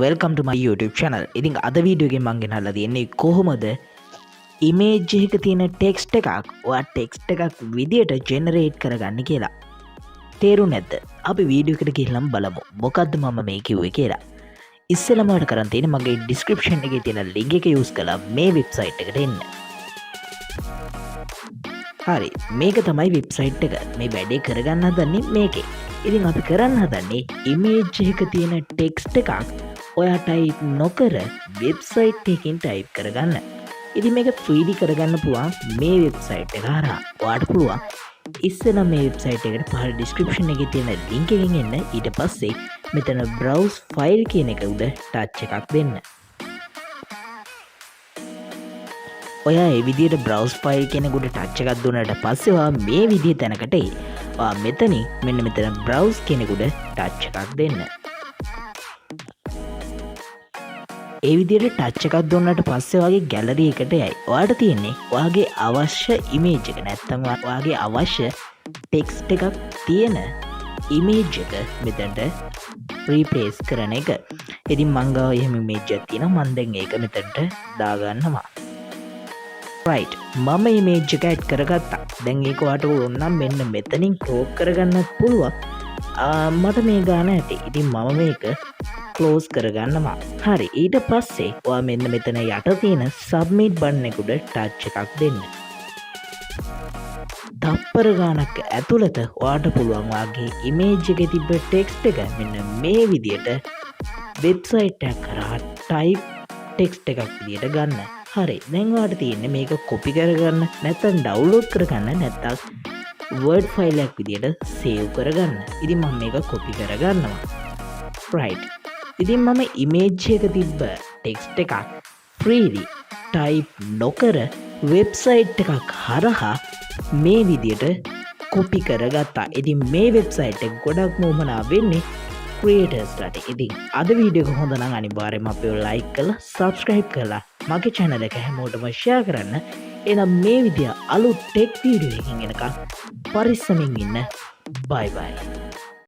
welcome to my YouTube channel. ඉතින් අද video එකෙන් මම ගෙනල්ලා තියෙන්නේ කොහොමද image එකක තියෙන text එකක් ඔයා text එකක් විදියට generate කරගන්නේ කියලා. තේරුම් නැද්ද? අපි වීඩියෝ එකට ගිහින් බලමු. මොකද්ද මම මේ කිව්වේ කියලා. ඉස්සෙල්ලාම ඔයාලට කරන් තියෙන්නේ මගේ description එකේ තියෙන link එක use කරලා මේ website එකට එන්න. හරි, මේක තමයි website එක. මේ වැඩේ කරගන්න හදන්නේ මේකේ. ඉතින් අපි කරන්න හදන්නේ image එක තියෙන text එකක් ඔයා type නොකර website එකකින් type කරගන්න. ඉතින් මේක 3D කරගන්න පුළුවන් මේ website එක හරහා. ඔයාට පුළුවන් ඉස්සෙල්ලා මේ website එකට පහළ description එකේ තියෙන link එකෙන් එන්න. ඊට පස්සේ මෙතන browse file කියන එක උඩ touch එකක් දෙන්න. ඔයා ඒ විදිහට browse file කියන උඩ touch එකක් දුන්නාට පස්සේ ඔයා මේ විදිහ තැනකට එයි. ඔයා මෙතනින් මෙන්න මෙතන browse කියන උඩ touch එකක් දෙන්න. ඒ විදිහට touch එකක් දුන්නාට පස්සේ ඔයාගේ gallery එකට යයි. ඔයාට තියෙන්නේ ඔයාගේ අවශ්‍ය image එක නැත්නම් ඔයාගේ අවශ්‍ය text එකක් තියෙන image එක මෙතනට replace කරන එක. ඉතින් මං ගාව එහෙම image එකක් තියෙනවා. මම දැන් ඒක මෙතනට දාගන්නවා. right, මම image එක add කරගත්තා. දැන් ඒක ඔයාට ඕන නම් මෙන්න මෙතනින් crop කරගන්නත් පුළුවන්. මට මේ ගාන ඇති. ඉතින් මම මේක close කරගන්නවා. හරි, ඊට පස්සේ ඔයා මෙන්න මෙතන යට තියෙන submit button එක උඩ touch එකක් දෙන්න. තප්පර ගානක් ඇතුළත ඔයාට පුළුවන් ඔයාගේ image එකේ තිබ්බ text එක මෙන්න මේ විදියට website එක කරා type text එකක් විදියට ගන්න. හරි, දැන් ඔයාට තියෙන්නේ මේක copy කරගන්න, නැත්නම් download කරගන්න, නැත්නම් word file එකක් විදියට save කරගන්න. ඉතින් මම මේක copy කරගන්නවා. right, ඉතින් මම image එක තිබ්බ text එකක් freely type නොකර website එකක් හරහා මේ විදියට copy කරගත්තා. ඉතින් මේ website එක ගොඩක්ම උමනා වෙන්නේ creatorsලාට. ඉතින් අද වීඩියෝ එක හොඳ නම් අනිවාර්යයෙන්ම අපිව like කරලා subscribe කරලා මගේ channel එක හැමෝටම share කරන්න. එහෙනම් මේ විදිය අලුත් tech video එකකින් එනකම් පරිස්සමින් ඉන්න. bye bye.